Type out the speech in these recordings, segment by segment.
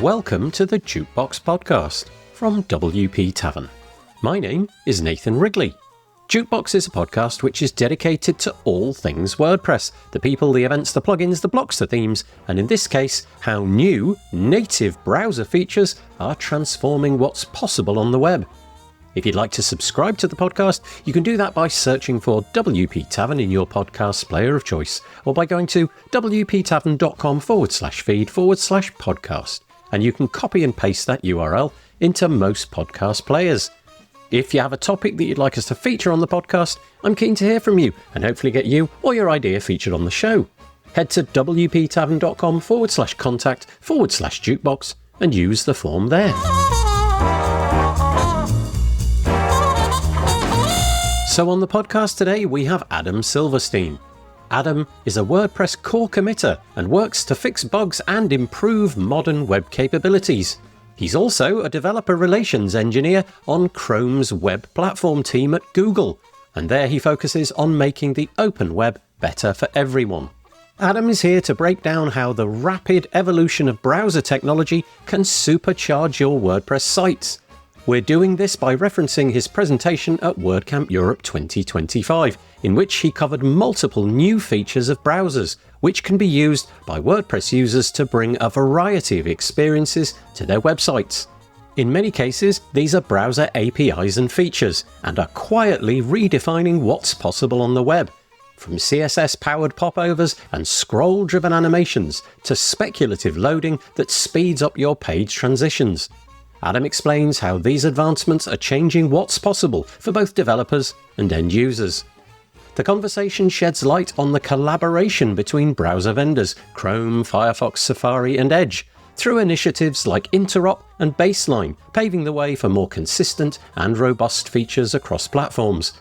Welcome to the Jukebox Podcast from WP Tavern. My name is Nathan Wrigley. Jukebox is a podcast which is dedicated to all things WordPress, the people, the events, the plugins, the blocks, the themes, and in this case, how new, native browser features are transforming what's possible on the web. If you'd like to subscribe to the podcast, you can do that by searching for WP Tavern in your podcast player of choice, or by going to wptavern.com/feed/podcast, and you can copy and paste that URL into most podcast players. If you have a topic that you'd like us to feature on the podcast, I'm keen to hear from you and hopefully get you or your idea featured on the show. Head to wptavern.com/contact/jukebox and use the form there. So on the podcast today, we have Adam Silverstein. Adam is a WordPress core committer and works to fix bugs and improve modern web capabilities. He's also a developer relations engineer on Chrome's web platform team at Google, and there he focuses on making the open web better for everyone. Adam is here to break down how the rapid evolution of browser technology can supercharge your WordPress sites. We're doing this by referencing his presentation at WordCamp Europe 2025, in which he covered multiple new features of browsers, which can be used by WordPress users to bring a variety of experiences to their websites. In many cases, these are browser APIs and features, and are quietly redefining what's possible on the web. From CSS-powered popovers and scroll-driven animations to speculative loading that speeds up your page transitions. Adam explains how these advancements are changing what's possible for both developers and end users. The conversation sheds light on the collaboration between browser vendors, Chrome, Firefox, Safari, and Edge, through initiatives like Interop and Baseline, paving the way for more consistent and robust features across platforms.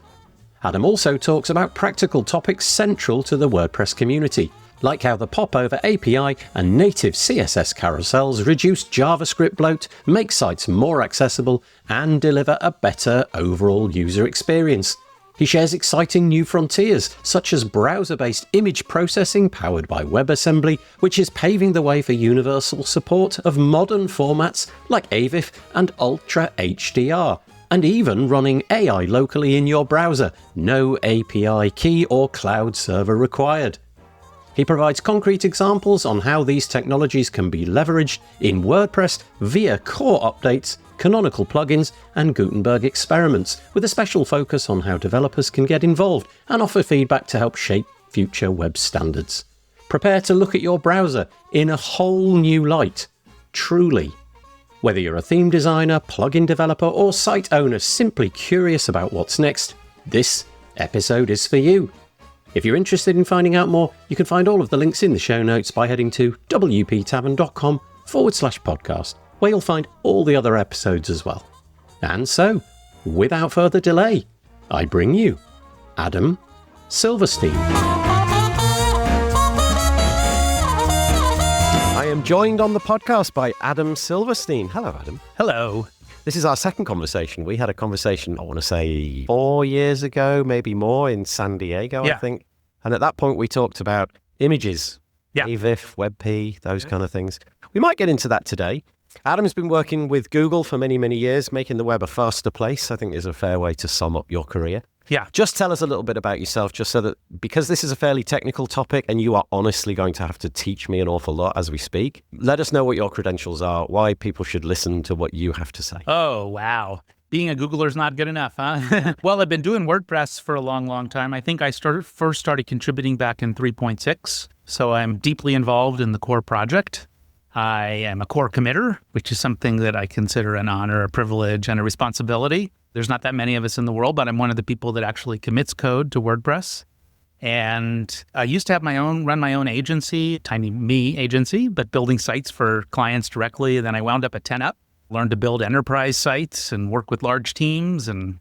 Adam also talks about practical topics central to the WordPress community, like how the Popover API and native CSS carousels reduce JavaScript bloat, make sites more accessible, and deliver a better overall user experience. He shares exciting new frontiers, such as browser-based image processing powered by WebAssembly, which is paving the way for universal support of modern formats like AVIF and Ultra HDR, and even running AI locally in your browser, no API key or cloud server required. He provides concrete examples on how these technologies can be leveraged in WordPress via core updates, canonical plugins, and Gutenberg experiments, with a special focus on how developers can get involved and offer feedback to help shape future web standards. Prepare to look at your browser in a whole new light, truly. Whether you're a theme designer, plugin developer, or site owner simply curious about what's next, this episode is for you. If you're interested in finding out more, you can find all of the links in the show notes by heading to wptavern.com/podcast, where you'll find all the other episodes as well. And so, without further delay, I bring you Adam Silverstein. I am joined on the podcast by Adam Silverstein. Hello, Adam. Hello. This is our second conversation. We had a conversation, I want to say 4 years ago, maybe more, in San Diego, I think. And at that point, we talked about images, AVIF, WebP, those kind of things. We might get into that today. Adam's been working with Google for many, many years, making the web a faster place, I think is a fair way to sum up your career. Yeah. Just tell us a little bit about yourself, just so that, because this is a fairly technical topic and you are honestly going to have to teach me an awful lot as we speak, let us know what your credentials are, why people should listen to what you have to say. Oh, wow. Being a Googler is not good enough, huh? Well, I've been doing WordPress for a long, long time. I think I first started contributing back in 3.6, so I'm deeply involved in the core project. I am a core committer, which is something that I consider an honor, a privilege, and a responsibility. There's not that many of us in the world, but I'm one of the people that actually commits code to WordPress. And I used to have run my own agency, Tiny Me agency, but building sites for clients directly. And then I wound up at 10up, learned to build enterprise sites and work with large teams and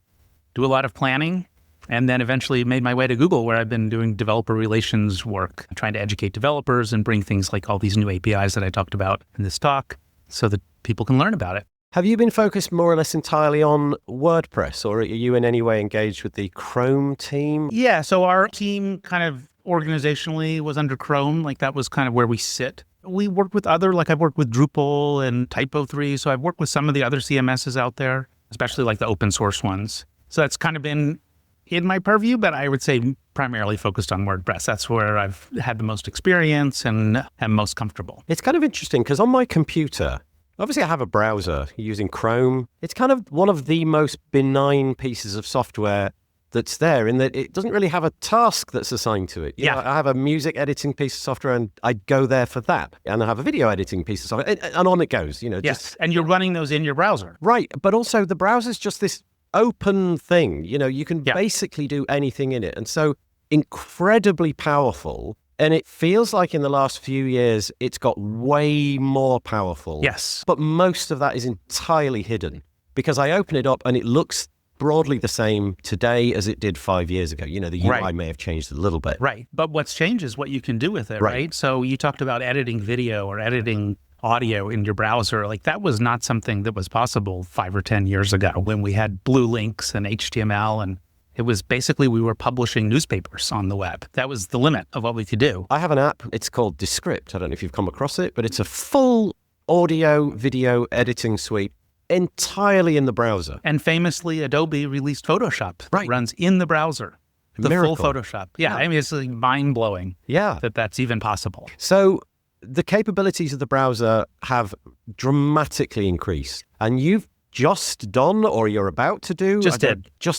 do a lot of planning. And then eventually made my way to Google, where I've been doing developer relations work, trying to educate developers and bring things like all these new APIs that I talked about in this talk so that people can learn about it. Have you been focused more or less entirely on WordPress, or are you in any way engaged with the Chrome team? Yeah, so our team kind of organizationally was under Chrome. Like that was kind of where we sit. We work with I've worked with Drupal and Typo3. So I've worked with some of the other CMSs out there, especially like the open source ones. So that's kind of been in my purview, but I would say primarily focused on WordPress. That's where I've had the most experience and am most comfortable. It's kind of interesting because on my computer, obviously I have a browser using Chrome. It's kind of one of the most benign pieces of software that's there in that it doesn't really have a task that's assigned to it. You know, I have a music editing piece of software and I go there for that. And I have a video editing piece of software and on it goes, you know. Yes, and you're running those in your browser. Right, but also the browser's just this open thing. You know, you can basically do anything in it. And so incredibly powerful. And it feels like in the last few years, it's got way more powerful. Yes. But most of that is entirely hidden because I open it up and it looks broadly the same today as it did 5 years ago. You know, the UI may have changed a little bit. Right. But what's changed is what you can do with it, right? So you talked about editing video or editing audio in your browser. Like that was not something that was possible 5 or 10 years ago when we had blue links and HTML, and it was basically we were publishing newspapers on the web. That was the limit of what we could do. I have an app. It's called Descript. I don't know if you've come across it, but it's a full audio, video editing suite entirely in the browser. And famously, Adobe released Photoshop. Right. It runs in the browser. The Miracle. full Photoshop. Yeah, I mean, it's like mind-blowing that that's even possible. So the capabilities of the browser have dramatically increased. And you've just done, or you're about to do? Just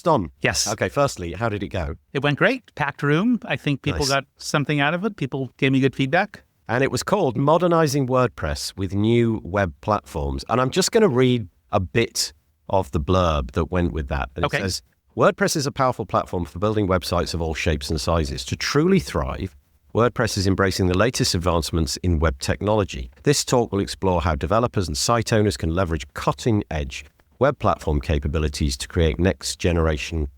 done. Yes. Okay, firstly, how did it go? It went great. Packed room. I think people got something out of it. People gave me good feedback. And it was called Modernizing WordPress with New Web Platforms. And I'm just going to read a bit of the blurb that went with that. And it says, WordPress is a powerful platform for building websites of all shapes and sizes. To truly thrive, WordPress is embracing the latest advancements in web technology. This talk will explore how developers and site owners can leverage cutting-edge web platform capabilities to create next-generation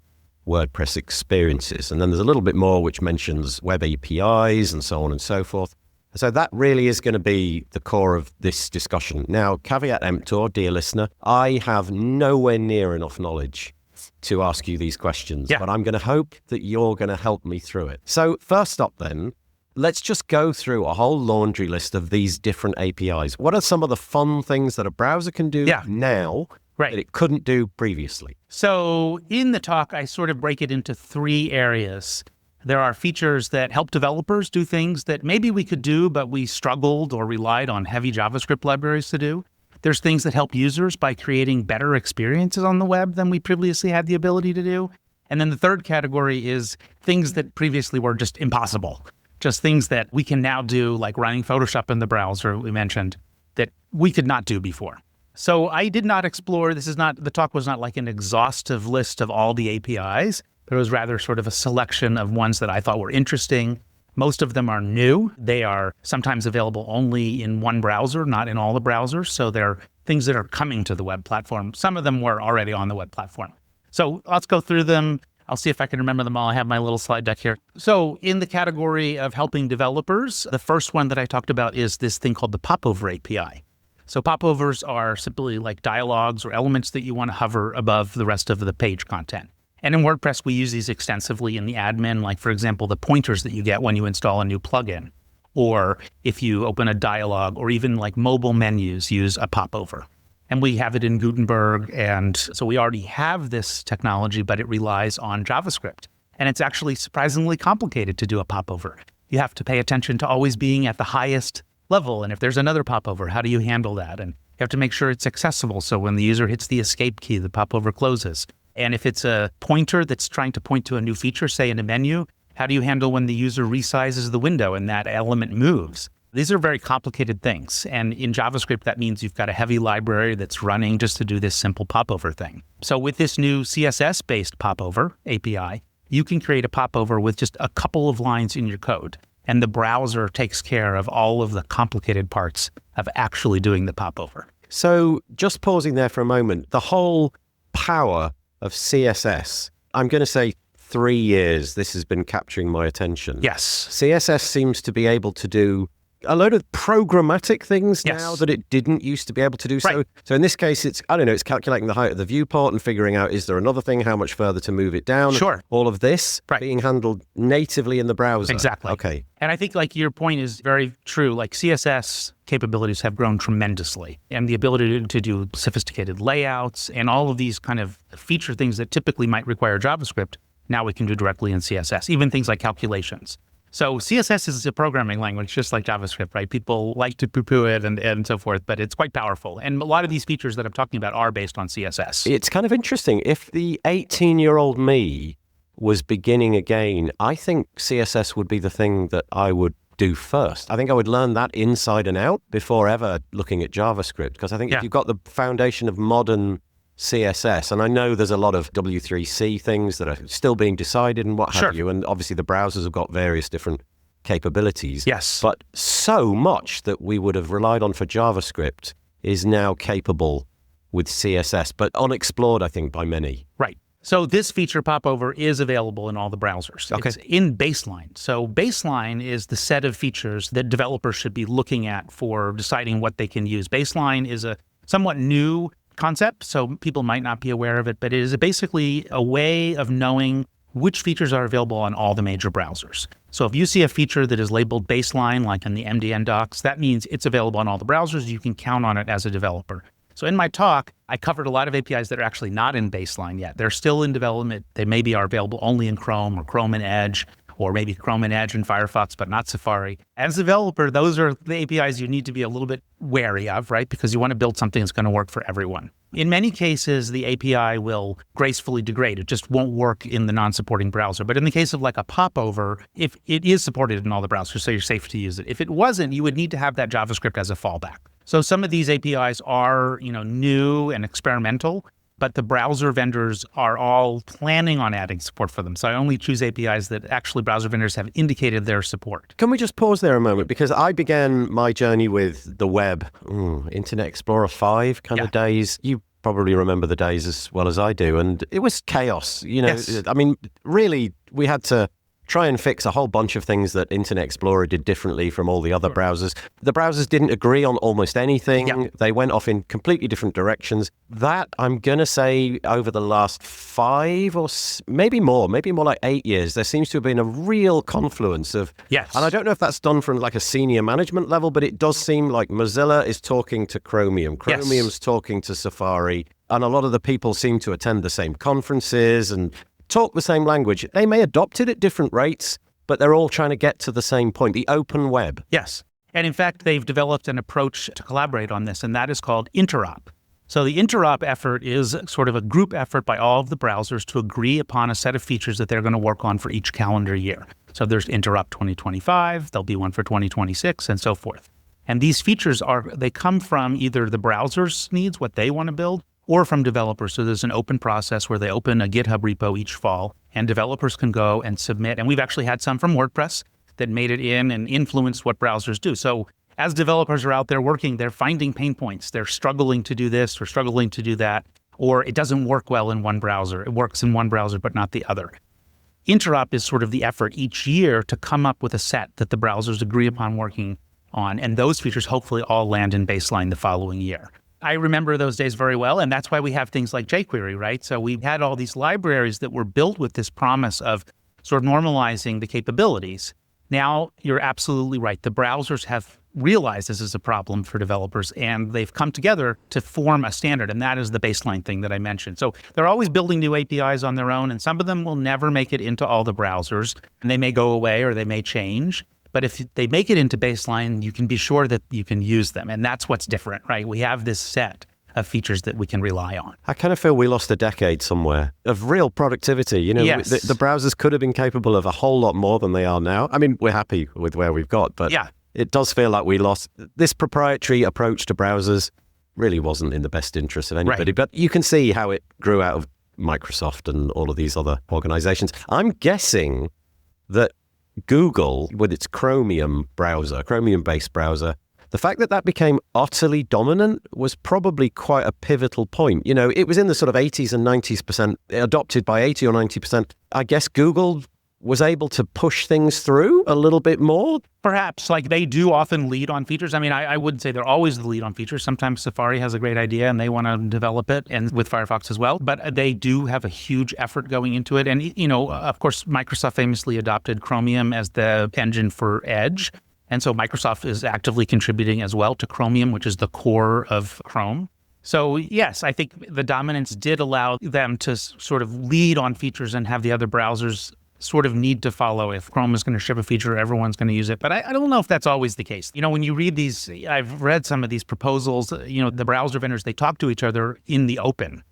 WordPress experiences. And then there's a little bit more which mentions web APIs and so on and so forth. So that really is going to be the core of this discussion. Now, caveat emptor, dear listener, I have nowhere near enough knowledge to ask you these questions, but I'm going to hope that you're going to help me through it. So first up then, let's just go through a whole laundry list of these different APIs. What are some of the fun things that a browser can do now that it couldn't do previously? So in the talk, I sort of break it into 3 areas. There are features that help developers do things that maybe we could do, but we struggled or relied on heavy JavaScript libraries to do. There's things that help users by creating better experiences on the web than we previously had the ability to do. And then the third category is things that previously were just impossible. Just things that we can now do, like running Photoshop in the browser, we mentioned, that we could not do before. So I did not explore, the talk was not like an exhaustive list of all the APIs. It was rather sort of a selection of ones that I thought were interesting. Most of them are new. They are sometimes available only in one browser, not in all the browsers. So they're things that are coming to the web platform. Some of them were already on the web platform. So let's go through them. I'll see if I can remember them all. I have my little slide deck here. So in the category of helping developers, the first one that I talked about is this thing called the Popover API. So popovers are simply like dialogues or elements that you want to hover above the rest of the page content. And in WordPress, we use these extensively in the admin, like, for example, the pointers that you get when you install a new plugin, or if you open a dialog, or even like mobile menus use a popover. And we have it in Gutenberg. And so we already have this technology, but it relies on JavaScript. And it's actually surprisingly complicated to do a popover. You have to pay attention to always being at the highest level. And if there's another popover, how do you handle that? And you have to make sure it's accessible. So when the user hits the escape key, the popover closes. And if it's a pointer that's trying to point to a new feature, say in a menu, how do you handle when the user resizes the window and that element moves? These are very complicated things. And in JavaScript, that means you've got a heavy library that's running just to do this simple popover thing. So with this new CSS-based Popover API, you can create a popover with just a couple of lines in your code. And the browser takes care of all of the complicated parts of actually doing the popover. So just pausing there for a moment, the whole power of CSS, I'm going to say 3 years, this has been capturing my attention. Yes. CSS seems to be able to do a load of programmatic things Yes. now that it didn't used to be able to do. Right. So in this case, it's calculating the height of the viewport and figuring out, is there another thing, how much further to move it down? Sure. All of this being handled natively in the browser. Exactly. Okay. And I think like your point is very true. Like CSS capabilities have grown tremendously, and the ability to do sophisticated layouts and all of these kind of feature things that typically might require JavaScript, now we can do directly in CSS, even things like calculations. So CSS is a programming language, just like JavaScript, right? People like to poo-poo it and so forth, but it's quite powerful. And a lot of these features that I'm talking about are based on CSS. It's kind of interesting. If the 18-year-old me was beginning again, I think CSS would be the thing that I would do first. I think I would learn that inside and out before ever looking at JavaScript, because I think if you've got the foundation of modern CSS, and I know there's a lot of W3C things that are still being decided and what have you, and obviously the browsers have got various different capabilities. Yes. But so much that we would have relied on for JavaScript is now capable with CSS, but unexplored, I think, by many. Right. So this feature, Popover, is available in all the browsers. Okay. It's in Baseline. So Baseline is the set of features that developers should be looking at for deciding what they can use. Baseline is a somewhat new concept, so people might not be aware of it, but it is basically a way of knowing which features are available on all the major browsers. So if you see a feature that is labeled Baseline, like in the MDN docs, that means it's available on all the browsers. You can count on it as a developer. So in my talk, I covered a lot of APIs that are actually not in Baseline yet. They're still in development. They maybe are available only in Chrome or Chrome and Edge, or maybe Chrome and Edge and Firefox, but not Safari. As a developer, those are the APIs you need to be a little bit wary of, right? Because you want to build something that's going to work for everyone. In many cases, the API will gracefully degrade. It just won't work in the non-supporting browser. But in the case of like a Popover, if it is supported in all the browsers, so you're safe to use it. If it wasn't, you would need to have that JavaScript as a fallback. So some of these APIs are, new and experimental, but the browser vendors are all planning on adding support for them. So I only choose APIs that actually browser vendors have indicated their support. Can we just pause there a moment? Because I began my journey with the web, Internet Explorer 5 kind of days. You probably remember the days as well as I do. And it was chaos. Yes. I mean, really, we had to try and fix a whole bunch of things that Internet Explorer did differently from all the other browsers. The browsers didn't agree on almost anything. Yep. They went off in completely different directions. That, I'm going to say, over the last 5 or maybe more like 8 years, there seems to have been a real confluence of... Yes. And I don't know if that's done from like a senior management level, but it does seem like Mozilla is talking to Chromium. Chromium's talking to Safari. And a lot of the people seem to attend the same conferences and talk the same language. They may adopt it at different rates, but they're all trying to get to the same point, the open web. Yes. And in fact, they've developed an approach to collaborate on this, and that is called interop. So the interop effort is sort of a group effort by all of the browsers to agree upon a set of features that they're going to work on for each calendar year. So there's interop 2025, there'll be one for 2026, and so forth. And these features they come from either the browser's needs, what they want to build, or from developers. So there's an open process where they open a GitHub repo each fall, and developers can go and submit. And we've actually had some from WordPress that made it in and influenced what browsers do. So as developers are out there working, they're finding pain points. They're struggling to do this or struggling to do that, or it doesn't work well in one browser. It works in one browser, but not the other. Interop is sort of the effort each year to come up with a set that the browsers agree upon working on, and those features hopefully all land in Baseline the following year. I remember those days very well, and that's why we have things like jQuery, right? So we had all these libraries that were built with this promise of sort of normalizing the capabilities. Now, you're absolutely right. The browsers have realized this is a problem for developers, and they've come together to form a standard, and that is the Baseline thing that I mentioned. So they're always building new APIs on their own, and some of them will never make it into all the browsers, and they may go away or they may change. But if they make it into Baseline, you can be sure that you can use them. And that's what's different, right? We have this set of features that we can rely on. I kind of feel we lost a decade somewhere of real productivity. Yes. The browsers could have been capable of a whole lot more than they are now. I mean, we're happy with where we've got, but it does feel like we lost. This proprietary approach to browsers really wasn't in the best interest of anybody. Right. But you can see how it grew out of Microsoft and all of these other organizations. I'm guessing that Google, with its Chromium-based browser, the fact that that became utterly dominant was probably quite a pivotal point. It was in the sort of 80s and 90s%, adopted by 80 or 90%. I guess Google was able to push things through a little bit more? Perhaps, like they do often lead on features. I mean, I wouldn't say they're always the lead on features. Sometimes Safari has a great idea and they want to develop it, and with Firefox as well. But they do have a huge effort going into it. And, of course, Microsoft famously adopted Chromium as the engine for Edge. And so Microsoft is actively contributing as well to Chromium, which is the core of Chrome. So yes, I think the dominance did allow them to sort of lead on features and have the other browsers sort of need to follow. If Chrome is going to ship a feature, everyone's going to use it. But I don't know if that's always the case. When you read these, I've read some of these proposals, the browser vendors, they talk to each other in the open,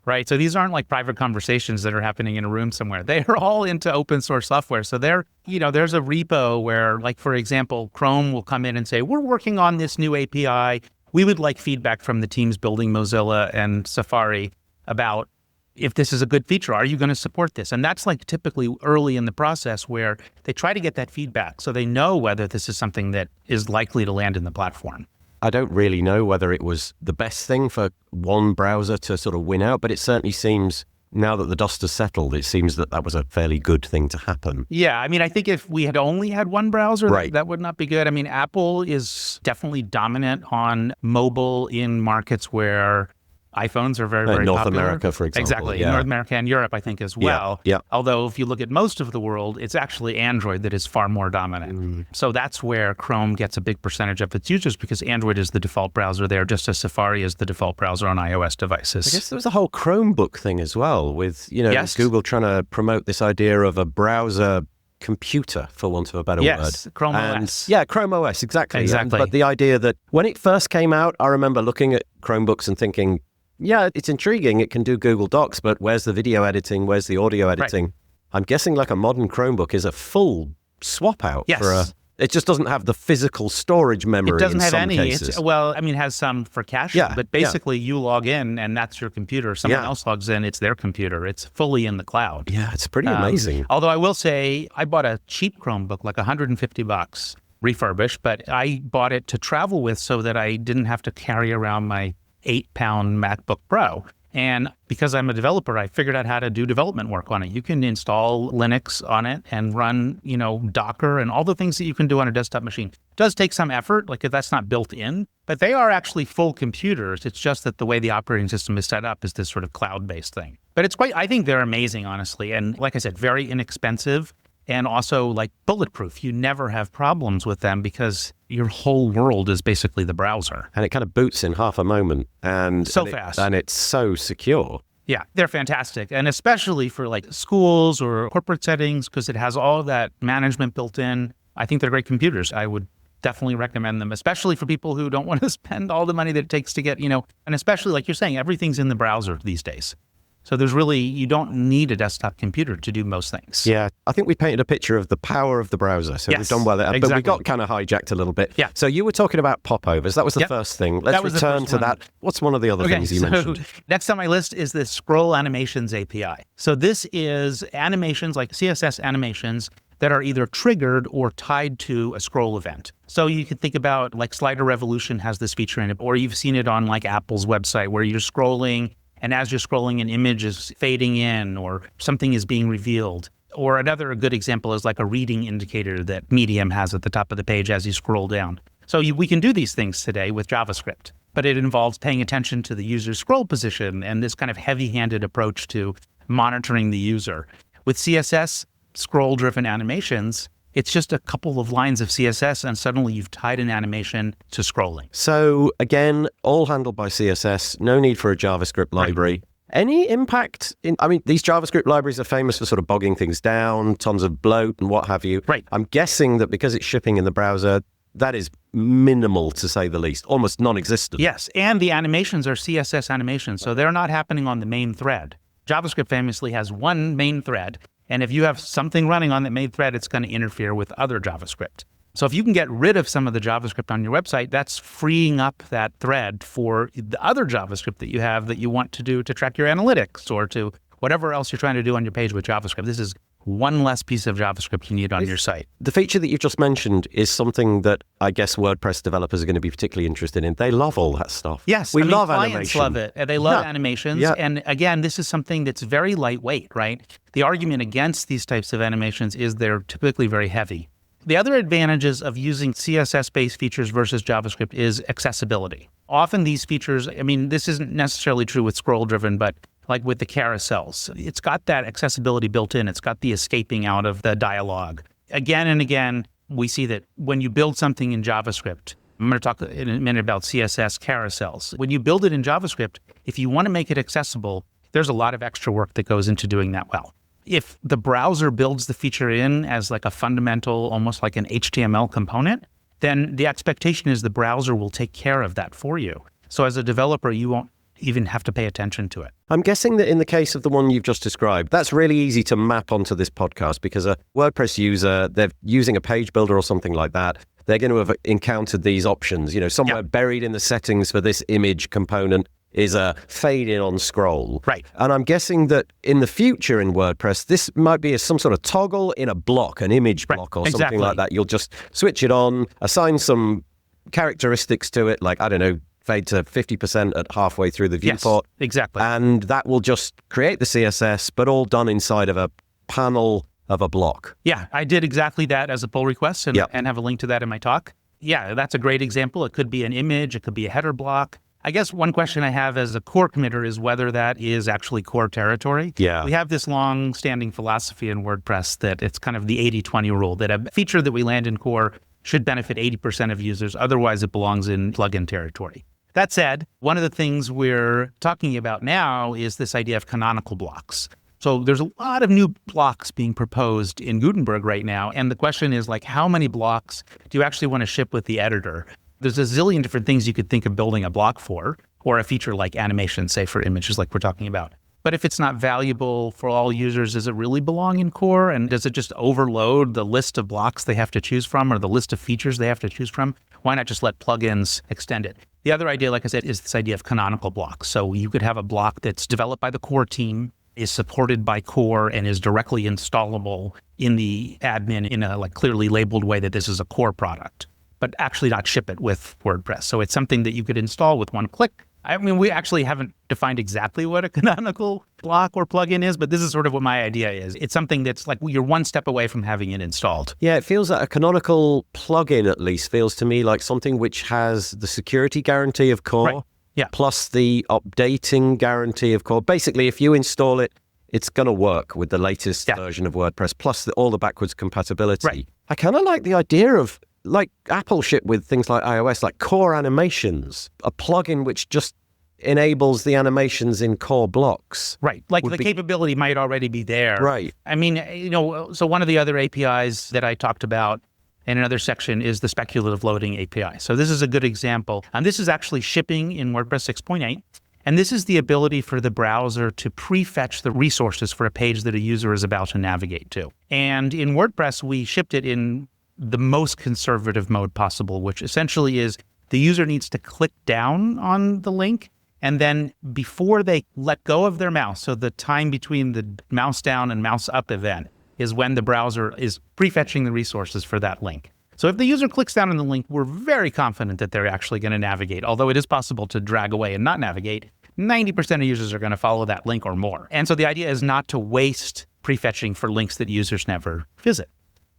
right? So these aren't like private conversations that are happening in a room somewhere. They are all into open source software. So there's a repo where, like, for example, Chrome will come in and say, we're working on this new API. We would like feedback from the teams building Mozilla and Safari about if this is a good feature. Are you going to support this? And that's like typically early in the process where they try to get that feedback so they know whether this is something that is likely to land in the platform. I don't really know whether it was the best thing for one browser to sort of win out, but it certainly seems, now that the dust has settled, it seems that was a fairly good thing to happen. Yeah, I mean, I think if we had only had one browser, right, that would not be good. I mean, Apple is definitely dominant on mobile in markets where iPhones are very, very North popular. America, for example. Exactly. Yeah. North America and Europe, I think, as well. Yeah. Although if you look at most of the world, it's actually Android that is far more dominant. So that's where Chrome gets a big percentage of its users, because Android is the default browser there, just as Safari is the default browser on iOS devices. I guess there was a whole Chromebook thing as well with, Yes. Google trying to promote this idea of a browser computer, for want of a better word. Yes, Chrome OS. Yeah, Chrome OS, exactly. Exactly. But the idea that when it first came out, I remember looking at Chromebooks and thinking, yeah, it's intriguing. It can do Google Docs, but where's the video editing? Where's the audio editing? Right. I'm guessing like a modern Chromebook is a full swap out for it just doesn't have the physical storage memory. It doesn't in have some any. cases. It has some for caching, but basically you log in and that's your computer. Someone else logs in, it's their computer. It's fully in the cloud. Yeah, it's pretty amazing. Although I will say, I bought a cheap Chromebook, like $150, refurbished, but I bought it to travel with so that I didn't have to carry around my 8-pound MacBook Pro. And because I'm a developer, I figured out how to do development work on it. You can install Linux on it and run, Docker and all the things that you can do on a desktop machine. It does take some effort, like if that's not built in, but they are actually full computers. It's just that the way the operating system is set up is this sort of cloud-based thing. But I think they're amazing, honestly. And like I said, very inexpensive. And also like bulletproof. You never have problems with them because your whole world is basically the browser. And it kind of boots in half a moment. And fast. And it's so secure. Yeah, they're fantastic. And especially for like schools or corporate settings, because it has all of that management built in. I think they're great computers. I would definitely recommend them, especially for people who don't want to spend all the money that it takes to get, and especially like you're saying, everything's in the browser these days. So you don't need a desktop computer to do most things. Yeah, I think we painted a picture of the power of the browser. So we've done well there. Exactly. But we got kind of hijacked a little bit. Yeah. So you were talking about popovers. That was the first thing. Let's return to that. What's one of the other things you mentioned? Next on my list is the Scroll Animations API. So this is animations, like CSS animations, that are either triggered or tied to a scroll event. So you can think about like Slider Revolution has this feature in it, or you've seen it on like Apple's website where you're scrolling and as you're scrolling, an image is fading in or something is being revealed. Or another good example is like a reading indicator that Medium has at the top of the page as you scroll down. So we can do these things today with JavaScript, but it involves paying attention to the user's scroll position and this kind of heavy-handed approach to monitoring the user. With CSS, scroll-driven animations, it's just a couple of lines of CSS and suddenly you've tied an animation to scrolling. So again, all handled by CSS, no need for a JavaScript library. Right. Any impact these JavaScript libraries are famous for sort of bogging things down, tons of bloat and what have you. Right. I'm guessing that because it's shipping in the browser, that is minimal to say the least, almost non-existent. Yes, and the animations are CSS animations, so they're not happening on the main thread. JavaScript famously has one main thread, and if you have something running on that main thread, it's going to interfere with other JavaScript. So if you can get rid of some of the JavaScript on your website, that's freeing up that thread for the other JavaScript that you have that you want to do to track your analytics or to whatever else you're trying to do on your page with JavaScript. This is one less piece of JavaScript you need on your site. The feature that you've just mentioned is something that I guess WordPress developers are going to be particularly interested in. They love all that stuff. Yes, we love clients animation. love it. They love animations. Yeah. And again, this is something that's very lightweight, right? The argument against these types of animations is they're typically very heavy. The other advantages of using CSS-based features versus JavaScript is accessibility. Often these features, this isn't necessarily true with scroll-driven, but like with the carousels, it's got that accessibility built in. It's got the escaping out of the dialogue. Again and again, we see that when you build something in JavaScript, I'm going to talk in a minute about CSS carousels. When you build it in JavaScript, if you want to make it accessible, there's a lot of extra work that goes into doing that well. If the browser builds the feature in as like a fundamental, almost like an HTML component, then the expectation is the browser will take care of that for you. So as a developer, you won't even have to pay attention to it. I'm guessing that in the case of the one you've just described, that's really easy to map onto this podcast because a WordPress user, they're using a page builder or something like that. They're going to have encountered these options, somewhere buried in the settings for this image component is a fade in on scroll. Right. And I'm guessing that in the future in WordPress, this might be some sort of toggle in a block, an image block or something like that. You'll just switch it on, assign some characteristics to it, like, I don't know, fade to 50% at halfway through the viewport. Yes, exactly. And that will just create the CSS, but all done inside of a panel of a block. Yeah, I did exactly that as a pull request and have a link to that in my talk. Yeah, that's a great example. It could be an image. It could be a header block. I guess one question I have as a core committer is whether that is actually core territory. Yeah. We have this long-standing philosophy in WordPress that it's kind of the 80-20 rule, that a feature that we land in core should benefit 80% of users. Otherwise, it belongs in plugin territory. That said, one of the things we're talking about now is this idea of canonical blocks. So there's a lot of new blocks being proposed in Gutenberg right now. And the question is how many blocks do you actually want to ship with the editor? There's a zillion different things you could think of building a block for, or a feature like animation, say for images like we're talking about. But if it's not valuable for all users, does it really belong in core? And does it just overload the list of blocks they have to choose from or the list of features they have to choose from? Why not just let plugins extend it? The other idea, like I said, is this idea of canonical blocks. So you could have a block that's developed by the core team, is supported by core, and is directly installable in the admin in a clearly labeled way that this is a core product, but actually not ship it with WordPress. So it's something that you could install with one click. We actually haven't defined exactly what a canonical block or plugin is, but this is sort of what my idea is. It's something that's like you're one step away from having it installed. Yeah, it feels like a canonical plugin, at least, feels to me like something which has the security guarantee of core, right. Yeah, plus the updating guarantee of core. Basically, if you install it, it's going to work with the latest version of WordPress, plus all the backwards compatibility. Right. I kind of like the idea of, like Apple ship with things like iOS, like core animations, a plugin which just enables the animations in core blocks. Right. Like the capability might already be there. Right. So one of the other APIs that I talked about in another section is the speculative loading API. So this is a good example. And this is actually shipping in WordPress 6.8. And this is the ability for the browser to prefetch the resources for a page that a user is about to navigate to. And in WordPress, we shipped it in the most conservative mode possible, which essentially is the user needs to click down on the link, and then before they let go of their mouse, so the time between the mouse down and mouse up event is when the browser is prefetching the resources for that link. So if the user clicks down on the link, we're very confident that they're actually going to navigate. Although it is possible to drag away and not navigate, 90% of users are going to follow that link or more. And so the idea is not to waste prefetching for links that users never visit.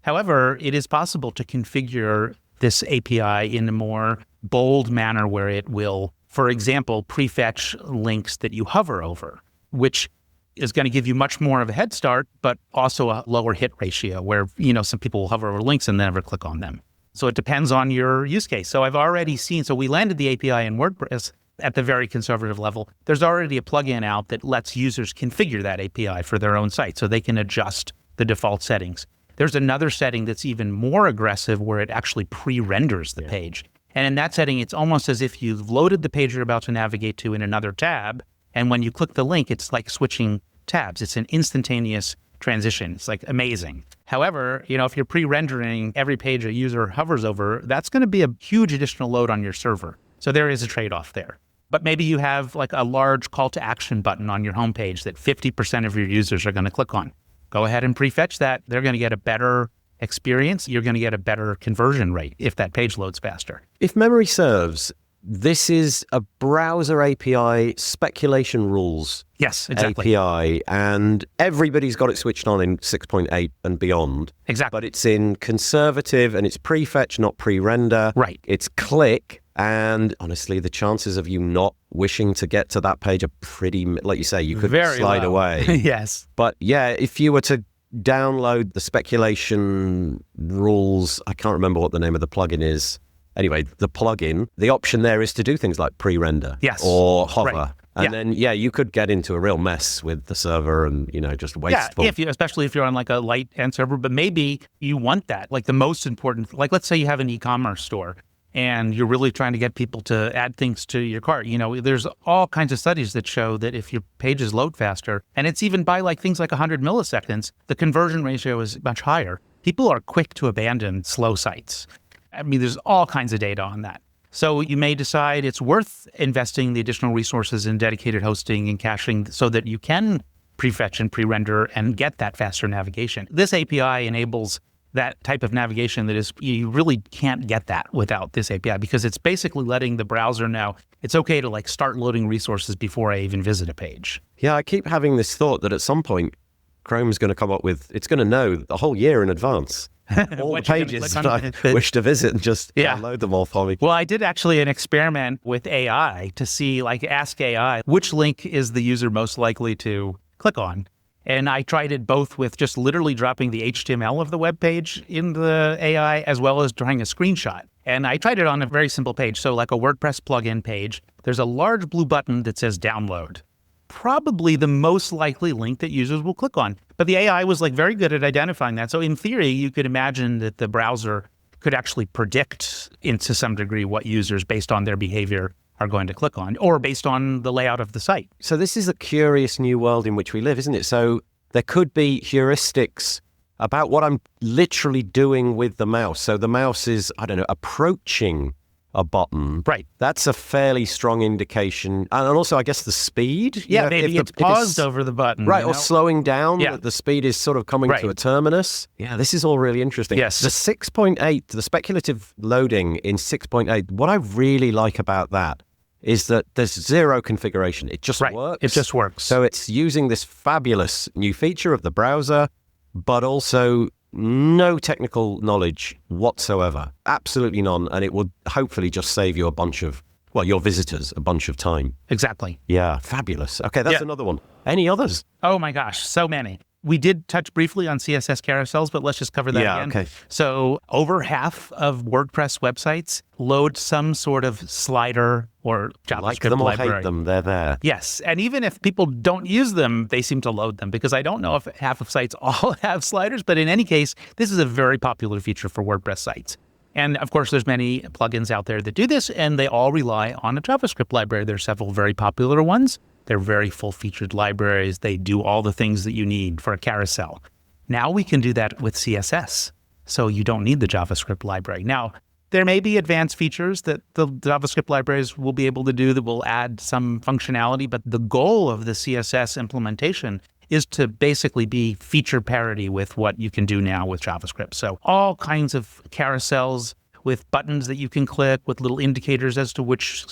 However, it is possible to configure this API in a more bold manner where it will, for example, prefetch links that you hover over, which is going to give you much more of a head start, but also a lower hit ratio where, some people will hover over links and never click on them. So it depends on your use case. So I've already seen, so we landed the API in WordPress at the very conservative level. There's already a plugin out that lets users configure that API for their own site so they can adjust the default settings. There's another setting that's even more aggressive where it actually pre-renders the page. And in that setting, it's almost as if you've loaded the page you're about to navigate to in another tab. And when you click the link, it's like switching tabs. It's an instantaneous transition. It's like amazing. However, if you're pre-rendering every page a user hovers over, that's going to be a huge additional load on your server. So there is a trade-off there. But maybe you have like a large call to action button on your homepage that 50% of your users are going to click on. go ahead and prefetch that. They're going to get a better experience. You're going to get a better conversion rate if that page loads faster. If memory serves, this is a browser API speculation rules Yes, exactly. API, and everybody's got it switched on in 6.8 and beyond. Exactly. But it's in conservative and it's prefetch, not pre-render. Right. It's click. And honestly, the chances of you not wishing to get to that page are pretty, like you say, you could Very slide low. away. Yes. But yeah, if you were to download the speculation rules, I can't remember what the name of the plugin is. Anyway, the plugin, the option there is to do things like pre-render or hover. Right. And then, you could get into a real mess with the server and, just wasteful. Yeah, especially if you're on like a light end server, but maybe you want that. Like the most important, like let's say you have an e-commerce store and you're really trying to get people to add things to your cart. There's all kinds of studies that show that if your pages load faster, and it's even by like things like 100 milliseconds, the conversion ratio is much higher. People are quick to abandon slow sites. I mean, there's all kinds of data on that. So you may decide it's worth investing the additional resources in dedicated hosting and caching so that you can prefetch and pre-render and get that faster navigation. This API enables that type of navigation that is, you really can't get that without this API because it's basically letting the browser know it's okay to like start loading resources before I even visit a page. Yeah, I keep having this thought that at some point, Chrome's going to come up with, it's going to know the whole year in advance. All the pages that I wish to visit and just download them all for me. Well, I did actually an experiment with AI to see, like ask AI, which link is the user most likely to click on? And I tried it both with just literally dropping the HTML of the web page in the AI as well as drawing a screenshot. And I tried it on a very simple page. So like a WordPress plugin page, there's a large blue button that says download. Probably the most likely link that users will click on. But the AI was like very good at identifying that. So in theory, you could imagine that the browser could actually predict into some degree what users based on their behavior are going to click on or based on the layout of the site. So this is a curious new world in which we live, isn't it? So there could be heuristics about what I'm literally doing with the mouse. So the mouse is, approaching a button. Right. That's a fairly strong indication. And also, I guess, the speed. Yeah, maybe it's paused over the button. Right, or slowing down. Yeah. The speed is sort of coming to a terminus. Yeah, this is all really interesting. Yes. The 6.8, the speculative loading in 6.8, what I really like about that is that there's zero configuration. It just works. It just works. So it's using this fabulous new feature of the browser, but also no technical knowledge whatsoever. Absolutely none. And it will hopefully just save you your visitors a bunch of time. Exactly. Yeah, fabulous. Okay, that's another one. Any others? Oh my gosh, so many. We did touch briefly on CSS carousels, but let's just cover that again. Okay. So over half of WordPress websites load some sort of slider or JavaScript like them library. or hate them, they're there. Yes, and even if people don't use them, they seem to load them because I don't know if half of sites all have sliders, but in any case, this is a very popular feature for WordPress sites. And of course, there's many plugins out there that do this, and they all rely on a JavaScript library. There's several very popular ones. They're very full-featured libraries. They do all the things that you need for a carousel. Now we can do that with CSS, so you don't need the JavaScript library. Now, there may be advanced features that the JavaScript libraries will be able to do that will add some functionality, but the goal of the CSS implementation is to basically be feature parity with what you can do now with JavaScript. So all kinds of carousels with buttons that you can click, with little indicators as to which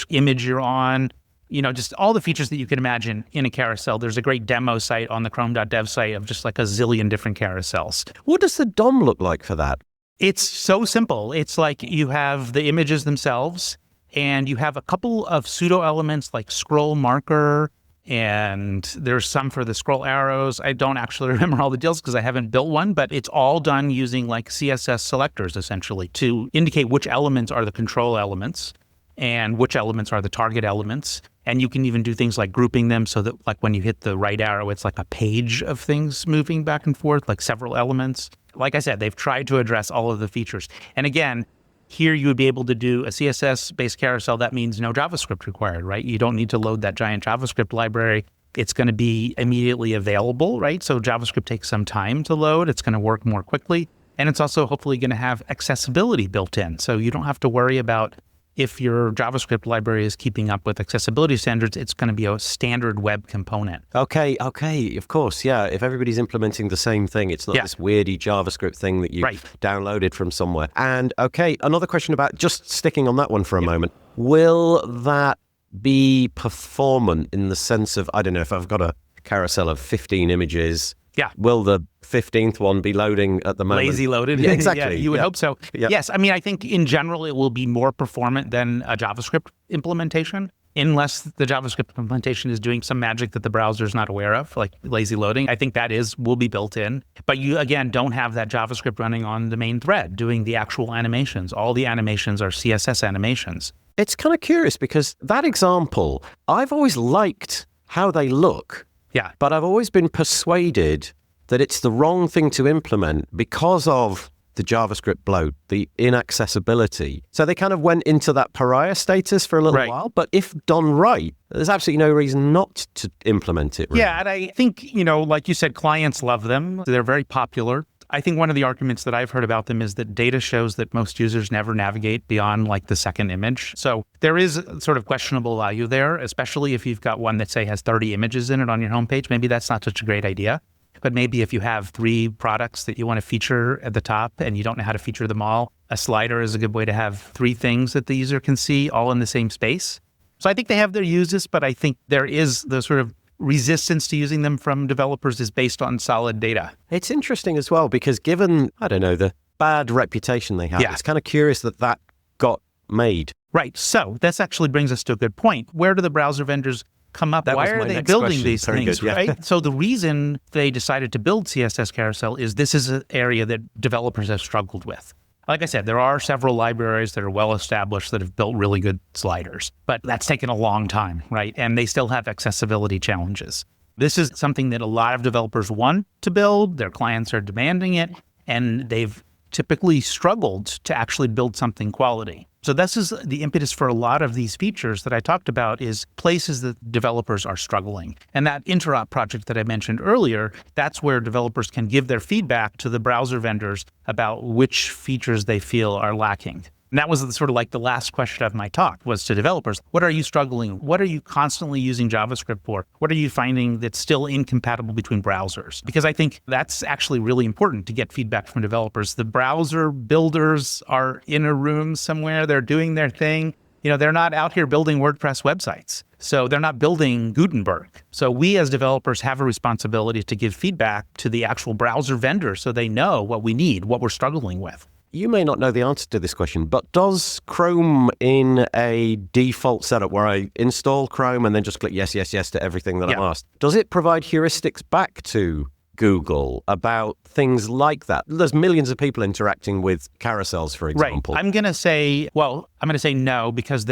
image you're on, just all the features that you can imagine in a carousel. There's a great demo site on the chrome.dev site of just like a zillion different carousels. What does the DOM look like for that? It's so simple. It's like you have the images themselves and you have a couple of pseudo elements like scroll marker, and there's some for the scroll arrows. I don't actually remember all the deals because I haven't built one, but it's all done using like CSS selectors essentially to indicate which elements are the control elements and which elements are the target elements. And you can even do things like grouping them so that like when you hit the right arrow, it's like a page of things moving back and forth, like several elements. Like I said, they've tried to address all of the features. And again, here you would be able to do a CSS-based carousel. That means no JavaScript required, right? You don't need to load that giant JavaScript library. It's going to be immediately available, right? So JavaScript takes some time to load. It's going to work more quickly. And it's also hopefully going to have accessibility built in. So you don't have to worry about if your JavaScript library is keeping up with accessibility standards, it's going to be a standard web component. Okay, of course, yeah. If everybody's implementing the same thing, it's not this weirdy JavaScript thing that you downloaded from somewhere. And okay, another question about just sticking on that one for a moment. Will that be performant in the sense of, I don't know, if I've got a carousel of 15 images, will the 15th one be loading at the moment? Lazy loaded? Yeah, exactly. Yeah, you would hope so. Yeah. Yes, I mean, I think in general, it will be more performant than a JavaScript implementation, unless the JavaScript implementation is doing some magic that the browser is not aware of, like lazy loading. I think that will be built in. But you, again, don't have that JavaScript running on the main thread doing the actual animations. All the animations are CSS animations. It's kind of curious because that example, I've always liked how they look. Yeah. But I've always been persuaded that it's the wrong thing to implement because of the JavaScript bloat, the inaccessibility. So they kind of went into that pariah status for a little while. But if done right, there's absolutely no reason not to implement it. Really. Yeah, and I think, like you said, clients love them. They're very popular. I think one of the arguments that I've heard about them is that data shows that most users never navigate beyond like the second image. So there is sort of questionable value there, especially if you've got one that, say, has 30 images in it on your homepage. Maybe that's not such a great idea. But maybe if you have 3 products that you want to feature at the top and you don't know how to feature them all, a slider is a good way to have 3 things that the user can see all in the same space. So I think they have their uses, but I think there is the sort of resistance to using them from developers is based on solid data. It's interesting as well, because given, I don't know, the bad reputation they have, it's kind of curious that got made. Right. So this actually brings us to a good point. Where do the browser vendors come up? Why are they building these things, right? So the reason they decided to build CSS Carousel is this is an area that developers have struggled with. Like I said, there are several libraries that are well established that have built really good sliders, but that's taken a long time, right? And they still have accessibility challenges. This is something that a lot of developers want to build. Their clients are demanding it, and they've typically struggled to actually build something quality. So this is the impetus for a lot of these features that I talked about, is places that developers are struggling. And that interop project that I mentioned earlier, that's where developers can give their feedback to the browser vendors about which features they feel are lacking. And that was sort of like the last question of my talk, was to developers. What are you struggling? What are you constantly using JavaScript for? What are you finding that's still incompatible between browsers? Because I think that's actually really important to get feedback from developers. The browser builders are in a room somewhere. They're doing their thing. They're not out here building WordPress websites. So they're not building Gutenberg. So we as developers have a responsibility to give feedback to the actual browser vendors so they know what we need, what we're struggling with. You may not know the answer to this question, but does Chrome in a default setup where I install Chrome and then just click yes, yes, yes to everything that I'm asked, does it provide heuristics back to Google about things like that? There's millions of people interacting with carousels, for example. Right. I'm going to say no, because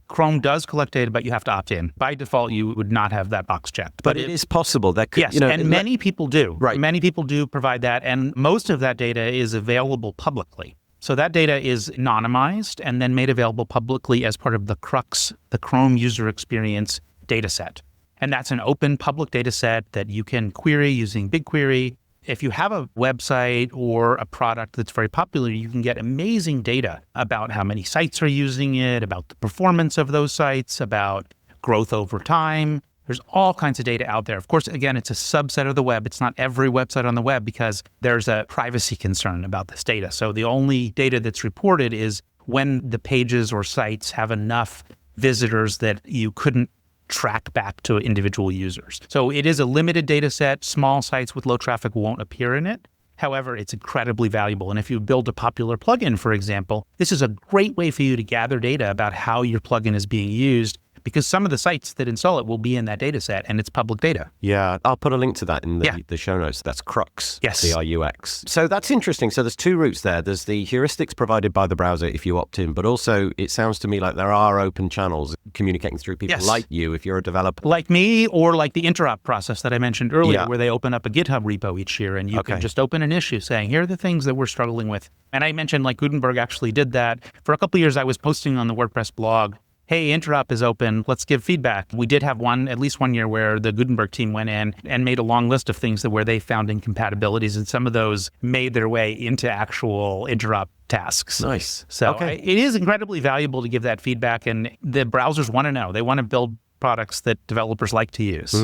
Chrome does collect data, but you have to opt in. By default, you would not have that box checked. But it is possible. That could, yes, and many people do. Right. Many people do provide that, and most of that data is available publicly. So that data is anonymized and then made available publicly as part of the CRUX, the Chrome User Experience dataset. And that's an open public data set that you can query using BigQuery. If you have a website or a product that's very popular, you can get amazing data about how many sites are using it, about the performance of those sites, about growth over time. There's all kinds of data out there. Of course, again, it's a subset of the web. It's not every website on the web because there's a privacy concern about this data. So the only data that's reported is when the pages or sites have enough visitors that you couldn't track back to individual users. So it is a limited data set. Small sites with low traffic won't appear in it. However, it's incredibly valuable. And if you build a popular plugin, for example, this is a great way for you to gather data about how your plugin is being used, because some of the sites that install it will be in that data set and it's public data. Yeah, I'll put a link to that in the show notes. That's CRUX, C-R-U-X. So that's interesting. So there's 2 routes there. There's the heuristics provided by the browser if you opt in, but also it sounds to me like there are open channels communicating through people like you if you're a developer. Like me, or like the interop process that I mentioned earlier, where they open up a GitHub repo each year and you can just open an issue saying, here are the things that we're struggling with. And I mentioned like Gutenberg actually did that. For a couple of years, I was posting on the WordPress blog, hey, interop is open, let's give feedback. We did have at least one year where the Gutenberg team went in and made a long list of things where they found incompatibilities, and some of those made their way into actual interop tasks. Nice. So Okay. it is incredibly valuable to give that feedback, and the browsers want to know. They want to build products that developers like to use.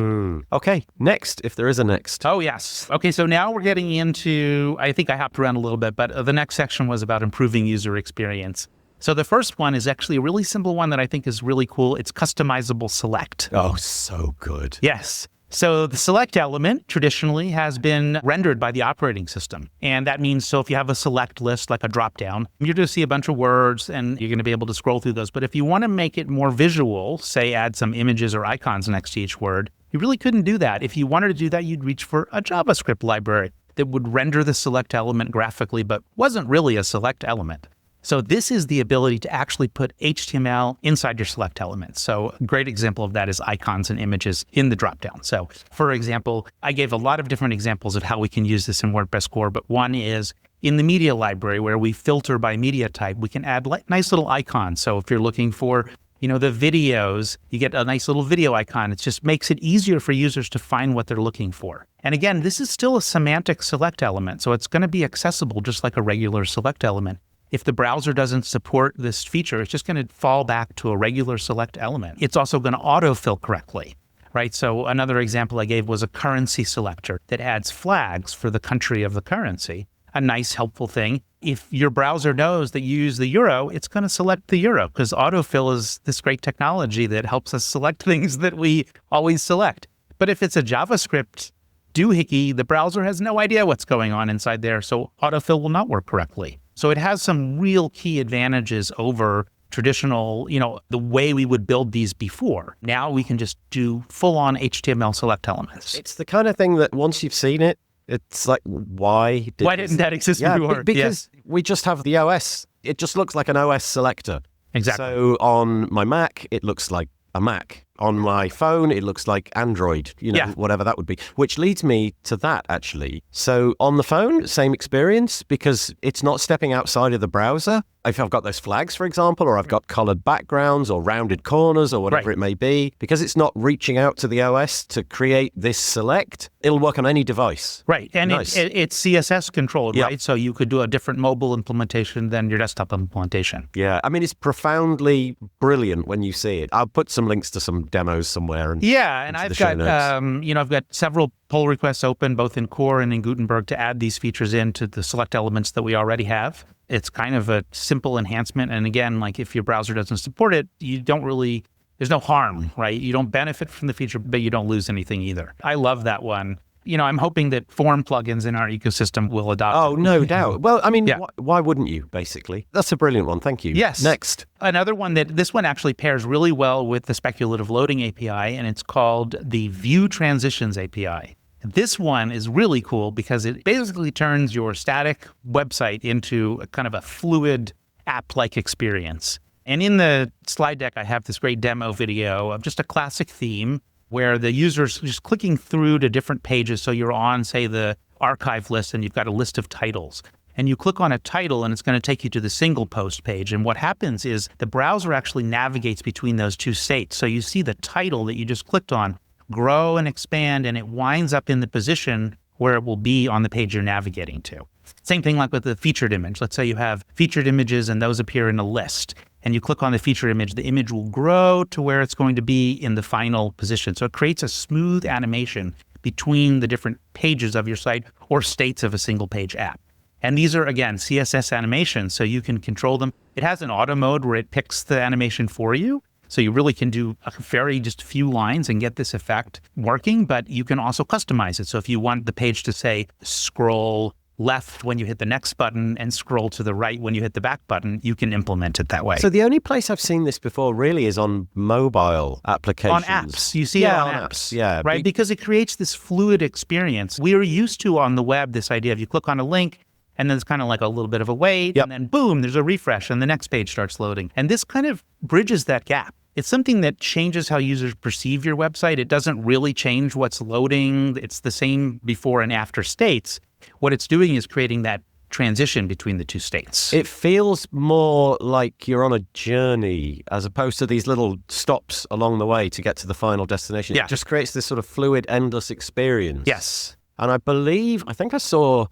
Okay, next, if there is a next. Oh, yes. Okay, so now we're getting into, I think I hopped around a little bit, but the next section was about improving user experience. So the first one is actually a really simple one that I think is really cool. It's customizable select. Oh, so good. Yes. So the select element traditionally has been rendered by the operating system. And that means, so if you have a select list, like a dropdown, you're going to see a bunch of words and you're going to be able to scroll through those. But if you want to make it more visual, say add some images or icons next to each word, you really couldn't do that. If you wanted to do that, you'd reach for a JavaScript library that would render the select element graphically, but wasn't really a select element. So this is the ability to actually put HTML inside your select element. So a great example of that is icons and images in the dropdown. So for example, I gave a lot of different examples of how we can use this in WordPress core, but one is in the media library where we filter by media type, we can add nice little icons. So if you're looking for, the videos, you get a nice little video icon. It just makes it easier for users to find what they're looking for. And again, this is still a semantic select element. So it's going to be accessible just like a regular select element. If the browser doesn't support this feature, it's just going to fall back to a regular select element. It's also going to autofill correctly, right? So another example I gave was a currency selector that adds flags for the country of the currency. A nice, helpful thing. If your browser knows that you use the euro, it's going to select the euro because autofill is this great technology that helps us select things that we always select. But if it's a JavaScript doohickey, the browser has no idea what's going on inside there, so autofill will not work correctly. So it has some real key advantages over traditional, the way we would build these before. Now we can just do full-on HTML select elements. It's the kind of thing that once you've seen it, it's like, why didn't that exist before? Because we just have the OS. It just looks like an OS selector. Exactly. So on my Mac, it looks like a Mac. On my phone, it looks like Android, whatever that would be, which leads me to that, actually. So on the phone, same experience, because it's not stepping outside of the browser. If I've got those flags, for example, or I've got colored backgrounds or rounded corners or whatever it may be, because it's not reaching out to the OS to create this select, it'll work on any device. Right. And nice. It's CSS controlled, right? So you could do a different mobile implementation than your desktop implementation. Yeah. I mean, it's profoundly brilliant when you see it. I'll put some links to some demos somewhere. And I've got, I've got several pull requests open, both in Core and in Gutenberg, to add these features into the select elements that we already have. It's kind of a simple enhancement. And again, like if your browser doesn't support it, there's no harm, right? You don't benefit from the feature, but you don't lose anything either. I love that one. I'm hoping that form plugins in our ecosystem will adopt it. Oh, no doubt. Well, I mean, why wouldn't you, basically? That's a brilliant one. Thank you. Yes. Next. Another one this one actually pairs really well with the speculative loading API, and it's called the View Transitions API. This one is really cool because it basically turns your static website into a kind of a fluid app-like experience. And in the slide deck, I have this great demo video of just a classic theme where the user's just clicking through to different pages. So you're on, say, the archive list, and you've got a list of titles. And you click on a title, and it's going to take you to the single post page. And what happens is the browser actually navigates between those two states. So you see the title that you just clicked on grow and expand, and it winds up in the position where it will be on the page you're navigating to. Same thing like with the featured image. Let's say you have featured images and those appear in a list, and you click on the featured image, the image will grow to where it's going to be in the final position. So it creates a smooth animation between the different pages of your site or states of a single page app. And these are, again, CSS animations, so you can control them. It has an auto mode where it picks the animation for you. So you really can do just a few lines and get this effect working, but you can also customize it. So if you want the page to say scroll left when you hit the next button and scroll to the right when you hit the back button, you can implement it that way. So the only place I've seen this before really is on mobile applications. On apps. You see it on apps. Yeah. Right? Because it creates this fluid experience. We are used to on the web this idea of you click on a link, and then it's kind of like a little bit of a wait, and then boom, there's a refresh, and the next page starts loading. And this kind of bridges that gap. It's something that changes how users perceive your website. It doesn't really change what's loading. It's the same before and after states. What it's doing is creating that transition between the two states. It feels more like you're on a journey as opposed to these little stops along the way to get to the final destination. Yeah. It just creates this sort of fluid, endless experience. Yes. And I think I saw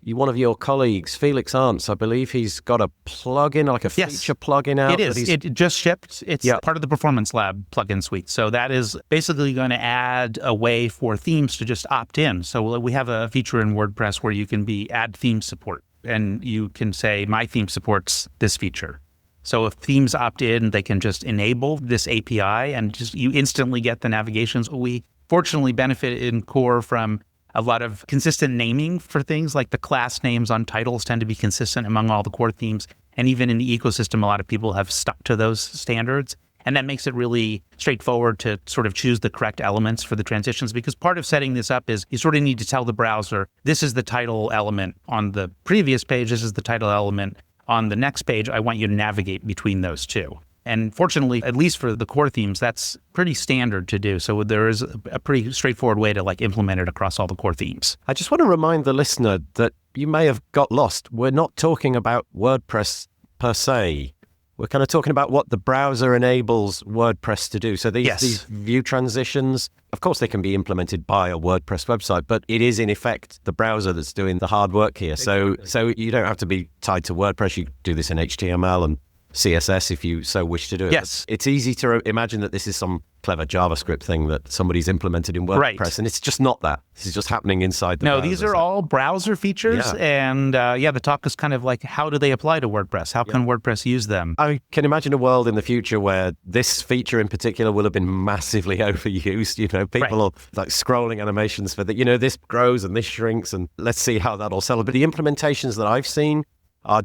one of your colleagues, Felix Arntz, I believe he's got a plugin, like a feature plugin out. It is. It just shipped. It's part of the Performance Lab plugin suite. So that is basically going to add a way for themes to just opt in. So we have a feature in WordPress where you can add theme support, and you can say, my theme supports this feature. So if themes opt in, they can just enable this API and you instantly get the navigations. We fortunately benefit in core from a lot of consistent naming for things, like the class names on titles tend to be consistent among all the core themes. And even in the ecosystem, a lot of people have stuck to those standards. And that makes it really straightforward to sort of choose the correct elements for the transitions, because part of setting this up is you sort of need to tell the browser, this is the title element on the previous page, this is the title element on the next page. I want you to navigate between those two. And fortunately, at least for the core themes, that's pretty standard to do. So there is a pretty straightforward way to implement it across all the core themes. I just want to remind the listener that you may have got lost. We're not talking about WordPress per se. We're kind of talking about what the browser enables WordPress to do. So these view transitions, of course, they can be implemented by a WordPress website, but it is in effect the browser that's doing the hard work here. So you don't have to be tied to WordPress. You do this in HTML and CSS if you so wish to do it. Yes. It's easy to imagine that this is some clever JavaScript thing that somebody's implemented in WordPress, right. And it's just not that. This is just happening inside the browser. No, these are all browser features, and the talk is kind of like, how do they apply to WordPress? How can WordPress use them? I can imagine a world in the future where this feature in particular will have been massively overused. People are scrolling animations for this grows and this shrinks, and let's see how that'll sell. But the implementations that I've seen are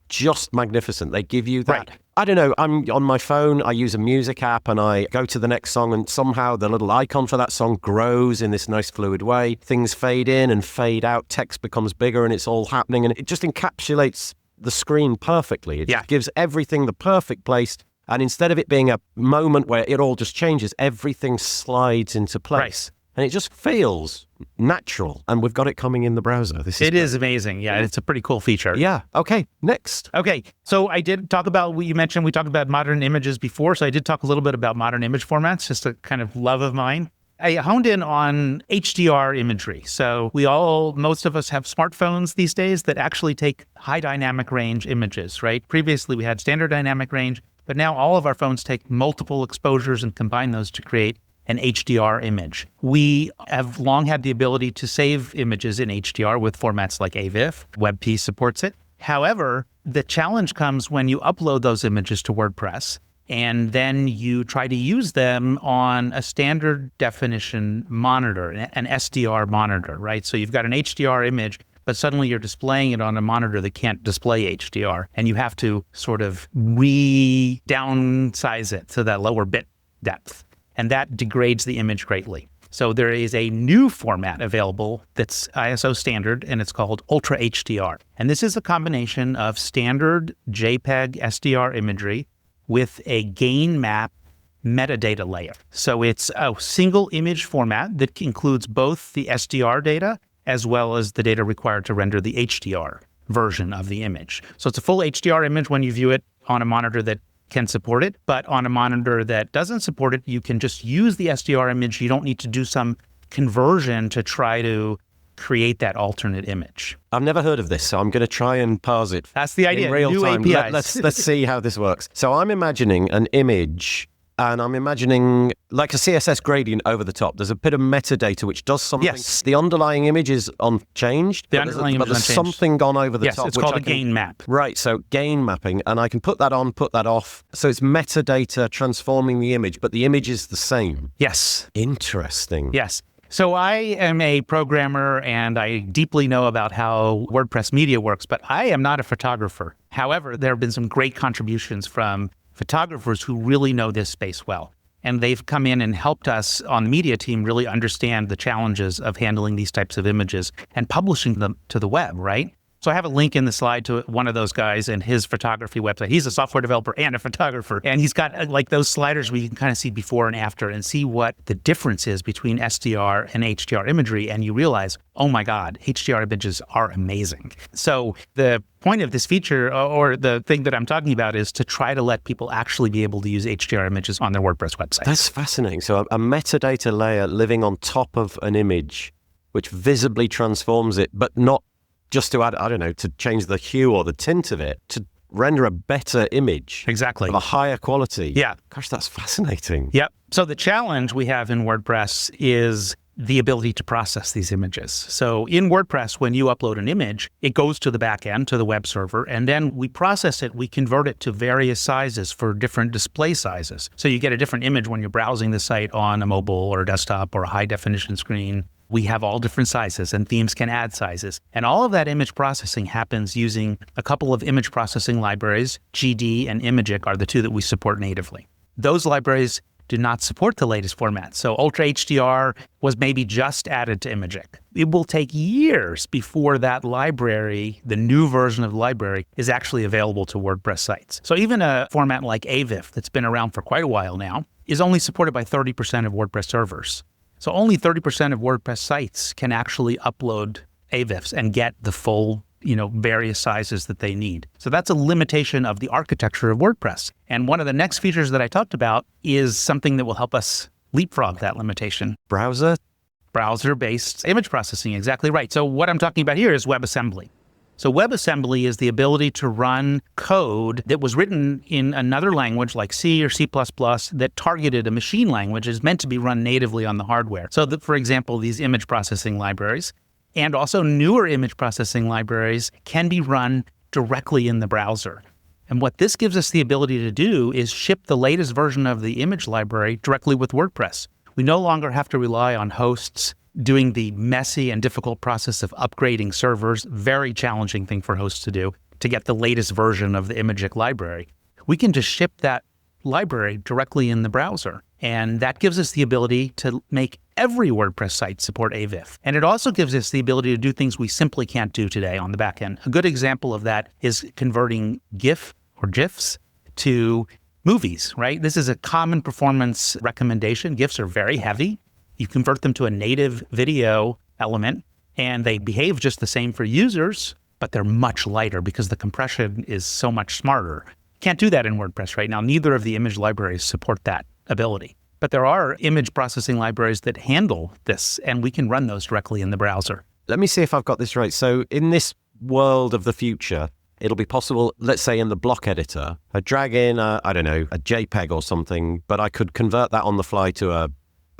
just magnificent. They give you that. Right. I don't know, I'm on my phone, I use a music app and I go to the next song, and somehow the little icon for that song grows in this nice fluid way. Things fade in and fade out, text becomes bigger, and it's all happening, and it just encapsulates the screen perfectly. It just gives everything the perfect place, and instead of it being a moment where it all just changes, everything slides into place. Right. And it just feels natural. And we've got it coming in the browser. It is amazing. Yeah, it's a pretty cool feature. Yeah. Okay, next. Okay, so I did talk about what you mentioned. We talked about modern images before, so I did talk a little bit about modern image formats, just a kind of love of mine. I honed in on HDR imagery. So most of us have smartphones these days that actually take high dynamic range images, right? Previously, we had standard dynamic range, but now all of our phones take multiple exposures and combine those to create an HDR image. We have long had the ability to save images in HDR with formats like AVIF. WebP supports it. However, the challenge comes when you upload those images to WordPress and then you try to use them on a standard definition monitor, an SDR monitor, right? So you've got an HDR image, but suddenly you're displaying it on a monitor that can't display HDR, and you have to sort of downsize it to that lower bit depth. And that degrades the image greatly. So there is a new format available that's ISO standard, and it's called Ultra HDR. And this is a combination of standard JPEG SDR imagery with a gain map metadata layer. So it's a single image format that includes both the SDR data as well as the data required to render the HDR version of the image. So it's a full HDR image when you view it on a monitor that can support it, but on a monitor that doesn't support it, you can just use the SDR image. You don't need to do some conversion to try to create that alternate image. I've never heard of this, so I'm going to try and parse it. That's the idea. In real New time. APIs. Let's see how this works. So I'm imagining an image, and I'm imagining like a CSS gradient over the top. There's a bit of metadata which does something. Yes. The underlying image is unchanged. The underlying image is there's unchanged. something gone over the Yes, top. it's called a gain map. Right, so gain mapping, and I can put that on, put that off. So it's metadata transforming the image, but the image is the same. Yes. Interesting. Yes. So I am a programmer and I deeply know about how WordPress media works, but I am not a photographer. However, there have been some great contributions from photographers who really know this space well. And they've come in and helped us on the media team really understand the challenges of handling these types of images and publishing them to the web, right? So I have a link in the slide to one of those guys and his photography website. He's a software developer and a photographer. And he's got like those sliders where you can kind of see before and after and see what the difference is between SDR and HDR imagery. And you realize, oh my God, HDR images are amazing. So the point of this feature, or the thing that I'm talking about, is to try to let people actually be able to use HDR images on their WordPress website. That's fascinating. So a metadata layer living on top of an image, which visibly transforms it, but not just to add, I don't know, to change the hue or the tint of it, to render a better image. Exactly. Of a higher quality. Yeah. Gosh, that's fascinating. Yep. So the challenge we have in WordPress is the ability to process these images. So in WordPress, when you upload an image, it goes to the back end, to the web server, and then we process it, we convert it to various sizes for different display sizes. So you get a different image when you're browsing the site on a mobile or a desktop or a high definition screen. We have all different sizes, and themes can add sizes. And all of that image processing happens using a couple of image processing libraries. GD and Imagic are the two that we support natively. Those libraries do not support the latest format. So Ultra HDR was maybe just added to Imagic. It will take years before that library, the new version of the library, is actually available to WordPress sites. So even a format like AVIF that's been around for quite a while now is only supported by 30% of WordPress servers. So only 30% of WordPress sites can actually upload AVIFs and get the full, various sizes that they need. So that's a limitation of the architecture of WordPress. And one of the next features that I talked about is something that will help us leapfrog that limitation. Browser-based image processing, exactly right. So what I'm talking about here is WebAssembly. So WebAssembly is the ability to run code that was written in another language like C or C++ that targeted a machine language, is meant to be run natively on the hardware. So that, for example, these image processing libraries and also newer image processing libraries can be run directly in the browser. And what this gives us the ability to do is ship the latest version of the image library directly with WordPress. We no longer have to rely on hosts doing the messy and difficult process of upgrading servers, very challenging thing for hosts to do, to get the latest version of the Imagic library. We can just ship that library directly in the browser. And that gives us the ability to make every WordPress site support AVIF. And it also gives us the ability to do things we simply can't do today on the back end. A good example of that is converting GIF or GIFs to movies, right? This is a common performance recommendation. GIFs are very heavy. You convert them to a native video element, and they behave just the same for users, but they're much lighter because the compression is so much smarter. Can't do that in WordPress right now. Neither of the image libraries support that ability. But there are image processing libraries that handle this, and we can run those directly in the browser. Let me see if I've got this right. So in this world of the future, it'll be possible, let's say in the block editor, I drag in, a JPEG or something, but I could convert that on the fly to a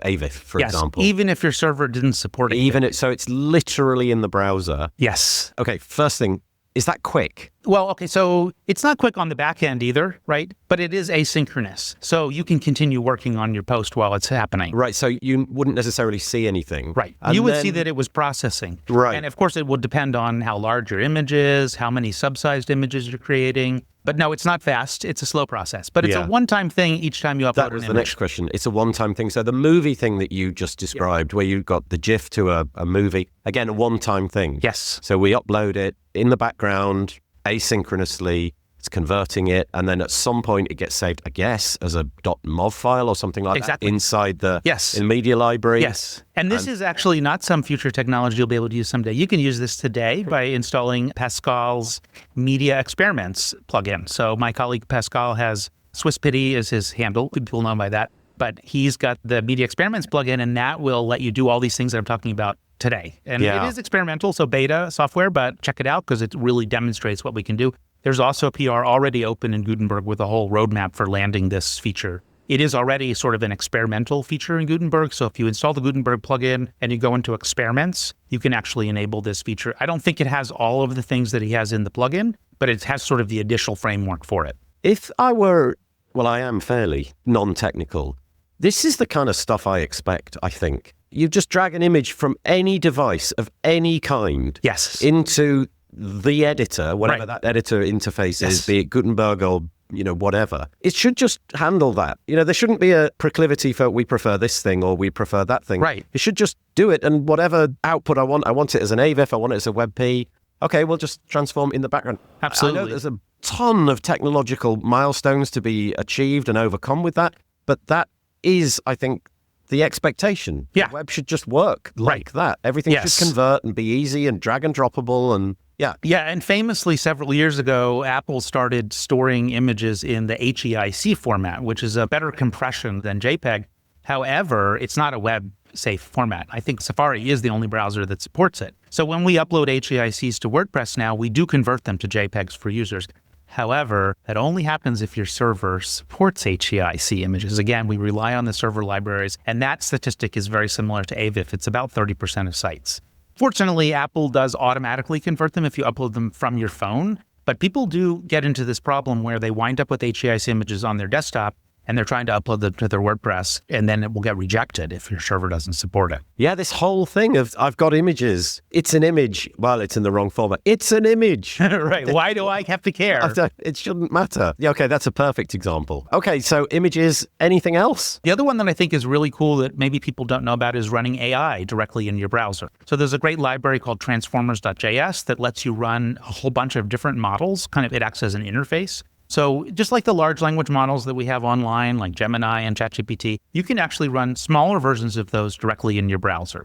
AVIF, for example. Even if your server didn't support it. So it's literally in the browser. Yes. Okay, first thing, is that quick? Well, okay, so it's not quick on the back end either, right? But it is asynchronous. So you can continue working on your post while it's happening. Right, so you wouldn't necessarily see anything. Right. You would see that it was processing. Right. And of course, it would depend on how large your image is, how many subsized images you're creating. But no, it's not fast. It's a slow process. But it's a one-time thing each time you upload an image. That was the next question. It's a one-time thing. So the movie thing that you just described, where you got the GIF to a movie, again, a one-time thing. Yes. So we upload it in the background, asynchronously, it's converting it, and then at some point it gets saved, I guess, as a .mov file or something like that inside the media library. Yes. And this is actually not some future technology you'll be able to use someday. You can use this today by installing Pascal's Media Experiments plugin. So my colleague Pascal has SwissPity is his handle. People know him by that. But he's got the Media Experiments plugin, and that will let you do all these things that I'm talking about today. And it is experimental, so beta software, but check it out because it really demonstrates what we can do. There's also a PR already open in Gutenberg with a whole roadmap for landing this feature. It is already sort of an experimental feature in Gutenberg. So if you install the Gutenberg plugin and you go into experiments, you can actually enable this feature. I don't think it has all of the things that he has in the plugin, but it has sort of the initial framework for it. If I were, I am fairly non-technical. This is the kind of stuff I expect, I think. You just drag an image from any device of any kind into the editor, whatever that editor interface is, be it Gutenberg or whatever. It should just handle that. There shouldn't be a proclivity for we prefer this thing or we prefer that thing. Right. It should just do it, and whatever output I want it as an AVIF, I want it as a WebP. okay, we'll just transform in the background. Absolutely. I know there's a ton of technological milestones to be achieved and overcome with that, but that is, I think, the expectation. Yeah. The web should just work like that. Everything should convert and be easy and drag and droppable and yeah. Yeah, and famously several years ago, Apple started storing images in the HEIC format, which is a better compression than JPEG. However, it's not a web-safe format. I think Safari is the only browser that supports it. So when we upload HEICs to WordPress now, we do convert them to JPEGs for users. However, that only happens if your server supports HEIC images. Again, we rely on the server libraries, and that statistic is very similar to AVIF. It's about 30% of sites. Fortunately, Apple does automatically convert them if you upload them from your phone, but people do get into this problem where they wind up with HEIC images on their desktop, and they're trying to upload them to their WordPress, and then it will get rejected if your server doesn't support it. Yeah, this whole thing of I've got images. It's an image. Well, it's in the wrong format. It's an image. Right. Why do I have to care? It shouldn't matter. Yeah, okay, that's a perfect example. Okay, so images, anything else? The other one that I think is really cool that maybe people don't know about is running AI directly in your browser. So there's a great library called transformers.js that lets you run a whole bunch of different models. It acts as an interface. So just like the large language models that we have online, like Gemini and ChatGPT, you can actually run smaller versions of those directly in your browser.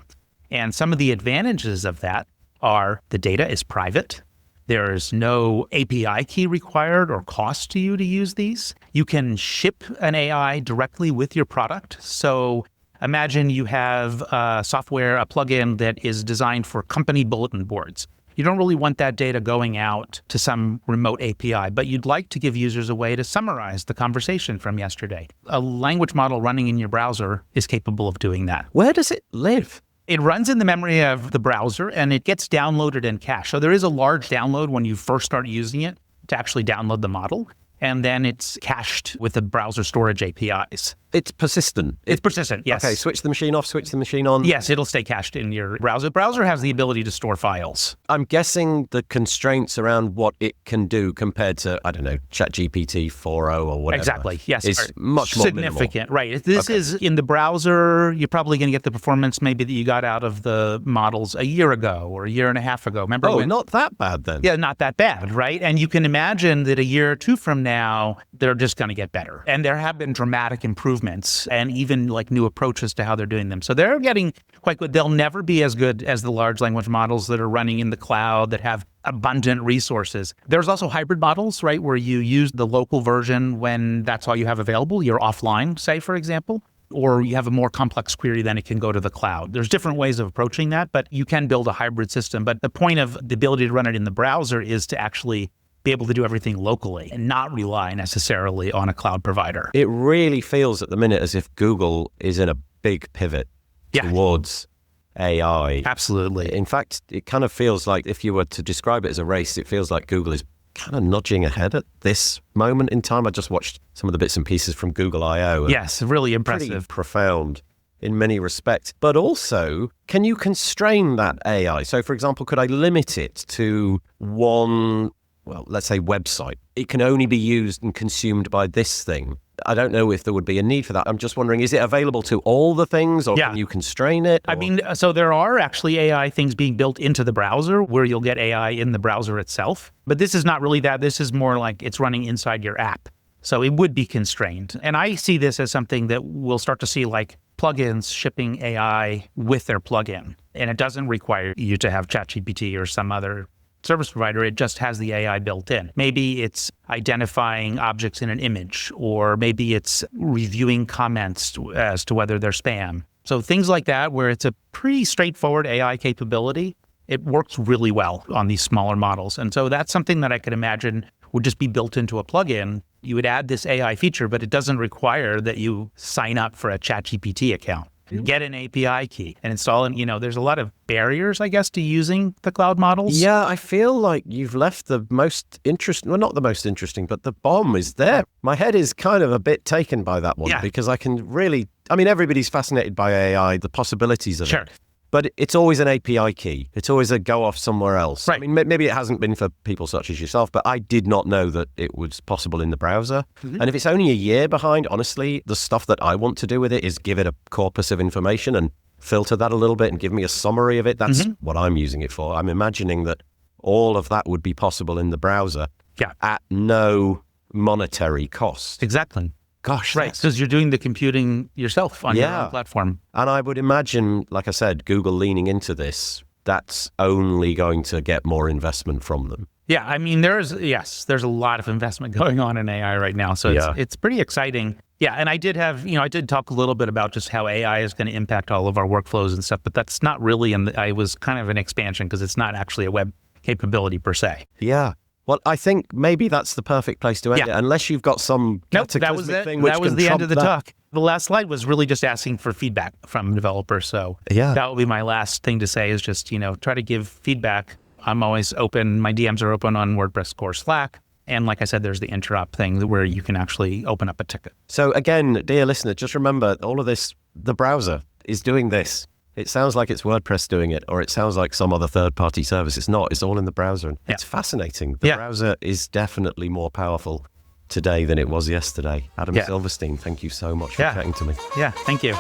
And some of the advantages of that are the data is private. There is no API key required or cost to you to use these. You can ship an AI directly with your product. So imagine you have a plugin that is designed for company bulletin boards. You don't really want that data going out to some remote API, but you'd like to give users a way to summarize the conversation from yesterday. A language model running in your browser is capable of doing that. Where does it live? It runs in the memory of the browser, and it gets downloaded in cache. So there is a large download when you first start using it to actually download the model, and then it's cached with the browser storage APIs. It's persistent. It's persistent, yes. Okay, switch the machine off, switch the machine on. Yes, it'll stay cached in your browser. The browser has the ability to store files. I'm guessing the constraints around what it can do compared to, I don't know, ChatGPT 4.0 or whatever. Exactly, yes. Is much more significant, minimal. Right. This is in the browser, you're probably going to get the performance maybe that you got out of the models a year ago or a year and a half ago. Remember not that bad then. Yeah, not that bad, right? And you can imagine that a year or two from now, they're just going to get better. And there have been dramatic improvements and even like new approaches to how they're doing them. So they're getting quite good. They'll never be as good as the large language models that are running in the cloud that have abundant resources. There's also hybrid models, right, where you use the local version when that's all you have available. You're offline, say, for example, or you have a more complex query, then it can go to the cloud. There's different ways of approaching that, but you can build a hybrid system. But the point of the ability to run it in the browser is to actually be able to do everything locally and not rely necessarily on a cloud provider. It really feels at the minute as if Google is in a big pivot towards AI. Absolutely. In fact, it kind of feels like if you were to describe it as a race, it feels like Google is kind of nudging ahead at this moment in time. I just watched some of the bits and pieces from Google I.O. Yes, really impressive. Pretty profound in many respects. But also, can you constrain that AI? So, for example, could I limit it to one, well, let's say website? It can only be used and consumed by this thing. I don't know if there would be a need for that. I'm just wondering, is it available to all the things or can you constrain it? Or? I mean, so there are actually AI things being built into the browser where you'll get AI in the browser itself. But this is not really that. This is more like it's running inside your app. So it would be constrained. And I see this as something that we'll start to see like plugins shipping AI with their plugin. And it doesn't require you to have ChatGPT or some other service provider. It just has the AI built in. Maybe it's identifying objects in an image, or maybe it's reviewing comments as to whether they're spam. So things like that, where it's a pretty straightforward AI capability, it works really well on these smaller models. And so that's something that I could imagine would just be built into a plugin. You would add this AI feature, but it doesn't require that you sign up for a ChatGPT account. Get an API key and install it. You know, there's a lot of barriers, I guess, to using the cloud models. Yeah, I feel like you've left the most interesting, well, not the most interesting, but the bomb is there. My head is kind of a bit taken by that one because I can really, I mean, everybody's fascinated by AI, the possibilities of it. But it's always an API key. It's always a go off somewhere else. Right. I mean, maybe it hasn't been for people such as yourself, but I did not know that it was possible in the browser. And if it's only a year behind, honestly, the stuff that I want to do with it is give it a corpus of information and filter that a little bit and give me a summary of it. That's what I'm using it for. I'm imagining that all of that would be possible in the browser at no monetary cost. Exactly. Gosh, right, because you're doing the computing yourself on your own platform. And I would imagine, like I said, Google leaning into this, that's only going to get more investment from them. Yeah, I mean, there's a lot of investment going on in AI right now. So it's pretty exciting. Yeah, and I did talk a little bit about just how AI is going to impact all of our workflows and stuff, but that's not really, I was kind of an expansion because it's not actually a web capability per se. Yeah. Well, I think maybe that's the perfect place to end it, unless you've got some cataclysmic thing which that was can the trump end of the that. talk. The last slide was really just asking for feedback from developers. So that will be my last thing to say is just, try to give feedback. I'm always open. My DMs are open on WordPress core Slack. And like I said, there's the interop thing where you can actually open up a ticket. So again, dear listener, just remember all of this, the browser is doing this. It sounds like it's WordPress doing it, or it sounds like some other third-party service. It's not. It's all in the browser. And it's fascinating. The browser is definitely more powerful today than it was yesterday. Adam Silverstein, thank you so much for chatting to me. Yeah, thank you.